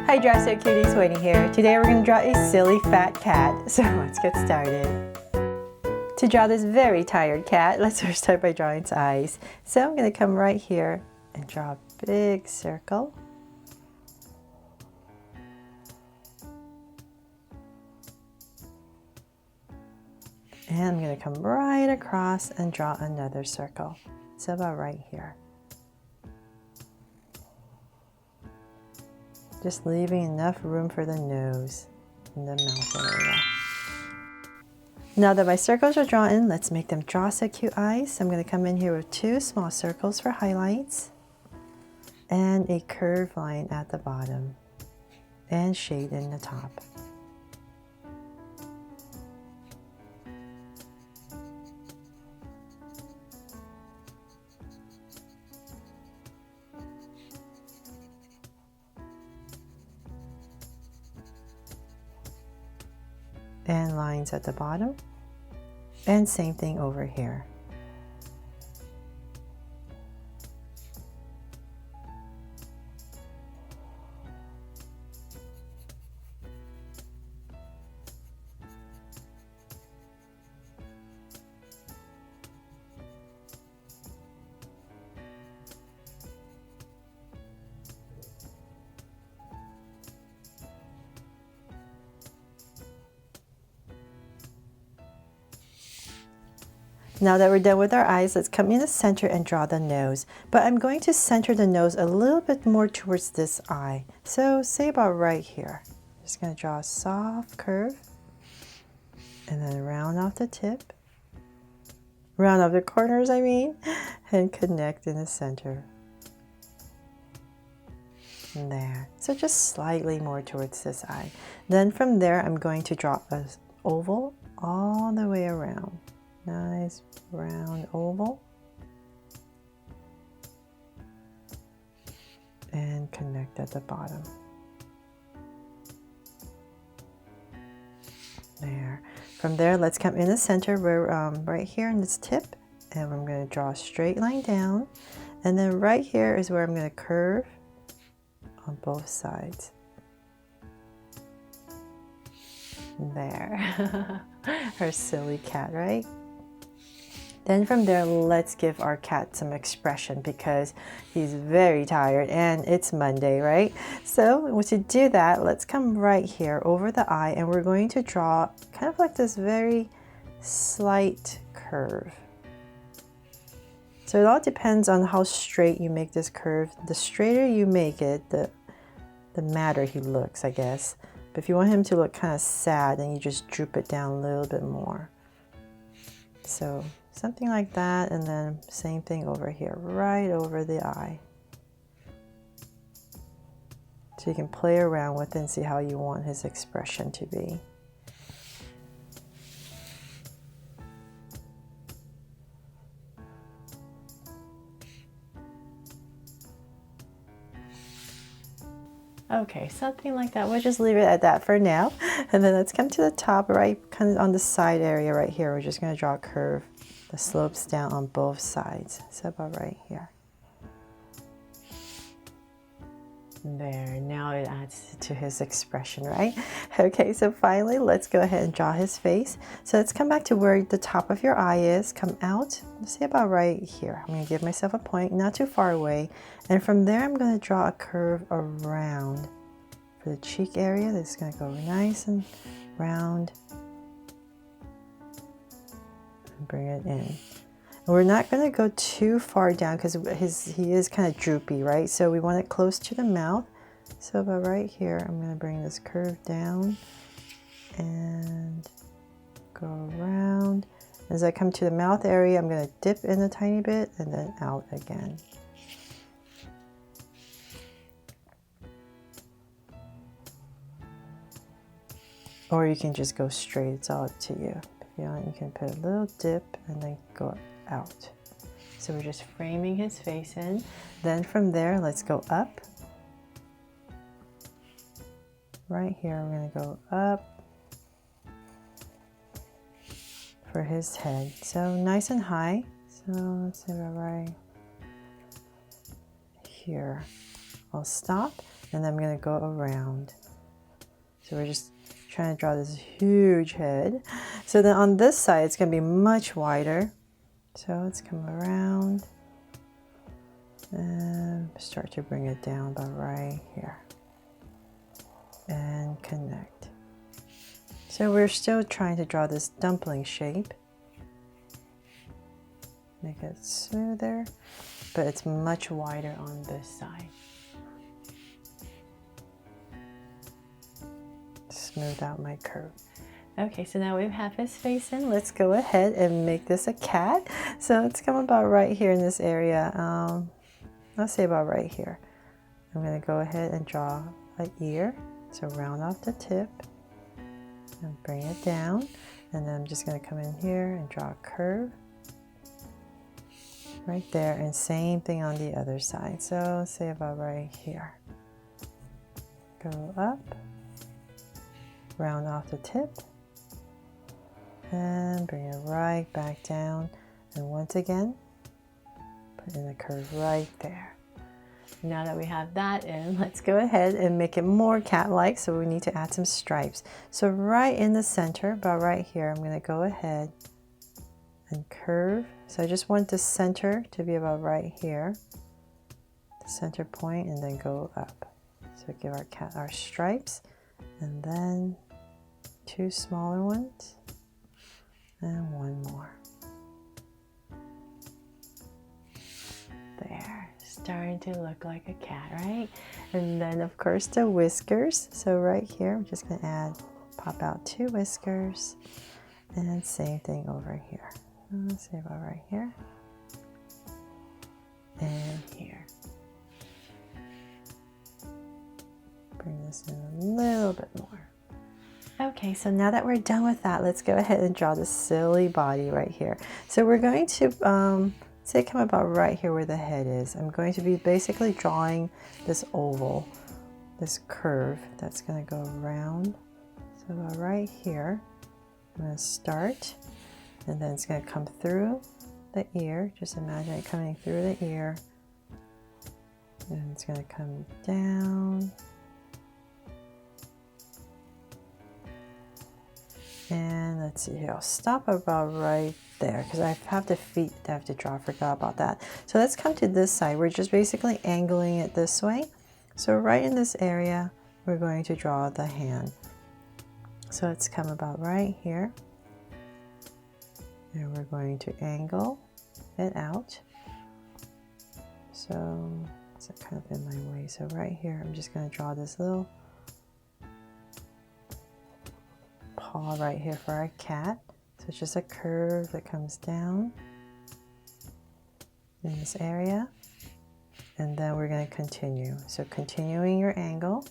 Hi Dresser Cuties, Winnie here. Today we're going to draw a silly fat cat, so let's get started. To draw this very tired cat, let's first start by drawing its eyes. So I'm going to come right here and draw a big circle. And I'm going to come right across and draw another circle. So about right here. Just leaving enough room for the nose and the mouth area. Now that my circles are drawn, let's make them draw so cute eyes. So I'm going to come in here with two small circles for highlights and a curved line at the bottom and shade in the top. And lines at the bottom, and same thing over here. Now that we're done with our eyes, let's come in the center and draw the nose. But I'm going to center the nose a little bit more towards this eye. So say about right here. Just going to draw a soft curve and then round off the tip. Round off the corners, I mean, and connect in the center. And there. So just slightly more towards this eye. Then from there, I'm going to draw an oval all the way around. Nice round oval. And connect at the bottom. There. From there, let's come in the center where right here in this tip, and I'm going to draw a straight line down. And then right here is where I'm going to curve on both sides. There. Our silly cat, right? Then from there, let's give our cat some expression because he's very tired and it's Monday, right? So to do that, let's come right here over the eye and we're going to draw kind of like this very slight curve. So it all depends on how straight you make this curve. The straighter you make it, the madder he looks, I guess. But if you want him to look kind of sad, then you just droop it down a little bit more. So something like that, and then same thing over here, right over the eye. So you can play around with it and see how you want his expression to be. Okay, something like that. We'll just leave it at that for now. And then let's come to the top, right, kind of on the side area right here. We're just going to draw a curve. The slopes down on both sides. So about right here. There, now it adds to his expression, right? Okay, so finally, let's go ahead and draw his face. So let's come back to where the top of your eye is. Come out, let's see about right here. I'm going to give myself a point, not too far away. And from there, I'm going to draw a curve around for the cheek area. This is going to go nice and round. Bring it in. And we're not going to go too far down because he is kind of droopy, right? So we want it close to the mouth. So about right here, I'm going to bring this curve down and go around. As I come to the mouth area, I'm going to dip in a tiny bit and then out again. Or you can just go straight. It's all up to you. You can put a little dip and then go out. So we're just framing his face in. Then from there, let's go up. Right here, we're going to go up for his head. So nice and high. So let's say right here. I'll stop. and I'm going to go around. So we're just trying to draw this huge head. So then on this side, it's going to be much wider. So let's come around and start to bring it down about right here and connect. So we're still trying to draw this dumpling shape. Make it smoother, but it's much wider on this side. Smooth out my curve. Okay, so now we have his face in. Let's go ahead and make this a cat. So let's come about right here in this area. Let's say about right here. I'm going to go ahead and draw an ear. So round off the tip and bring it down. And then I'm just going to come in here and draw a curve right there. And same thing on the other side. So let's say about right here. Go up, round off the tip, and bring it right back down. And once again, put in a curve right there. Now that we have that in, let's go ahead and make it more cat-like. So we need to add some stripes. So right in the center, about right here, I'm going to go ahead and curve. So I just want the center to be about right here, the center point, and then go up. So give our cat our stripes, and then 2 smaller ones, and 1 more. There, starting to look like a cat, right? And then of course the whiskers. So right here, I'm just gonna pop out 2 whiskers, and same thing over here. Let's say about right here, and here. Bring this in a little bit more. Okay, so now that we're done with that, let's go ahead and draw the silly body right here. So we're going to say come about right here where the head is. I'm going to be basically drawing this oval, this curve that's going to go around. So about right here, I'm going to start, and then it's going to come through the ear. Just imagine it coming through the ear, and it's going to come down. And let's see here, I'll stop about right there because I have the feet I have to draw. I forgot about that. So let's come to this side. We're just basically angling it this way. So right in this area, we're going to draw the hand. So let's come about right here. And we're going to angle it out. So it's kind of in my way. So right here, I'm just going to draw this little paw right here for our cat. So it's just a curve that comes down in this area, and then we're going to continue. So continuing your angle,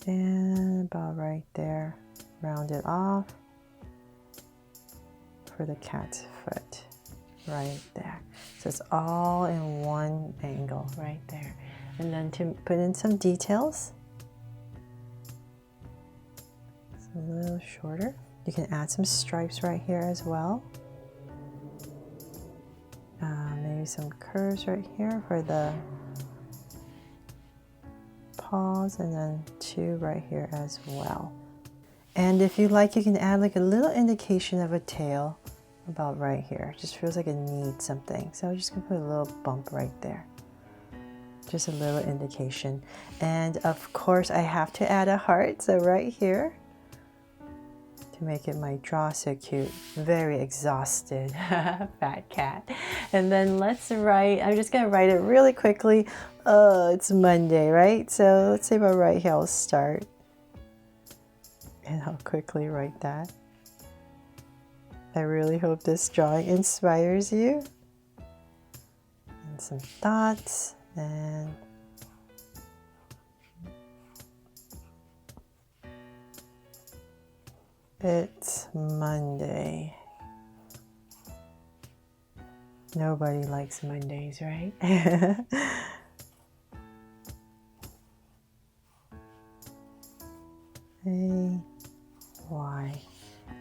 and about right there, round it off for the cat's foot right there. So it's all in one angle right there. And then to put in some details, a little shorter. You can add some stripes right here as well. Maybe some curves right here for the paws, and then 2 right here as well. And if you like, you can add like a little indication of a tail about right here. It just feels like it needs something. So I'm just gonna put a little bump right there. Just a little indication. And of course I have to add a heart. So right here, to make it my draw so cute, very exhausted fat cat. And then let's write, I'm just gonna write it really quickly. Oh, it's Monday, right? So let's say about right here, I'll start. And I'll quickly write that. I really hope this drawing inspires you. And some dots, and it's Monday. Nobody likes Mondays, right? A-Y.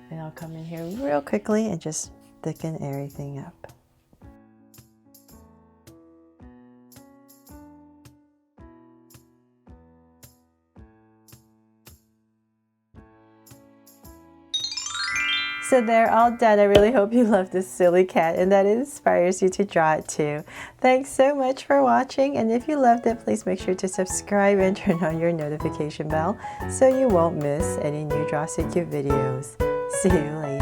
And I'll come in here real quickly and just thicken everything up. So they're all done. I really hope you love this silly cat and that it inspires you to draw it too. Thanks so much for watching, and if you loved it, please make sure to subscribe and turn on your notification bell so you won't miss any new Draw So Cute videos. See you later.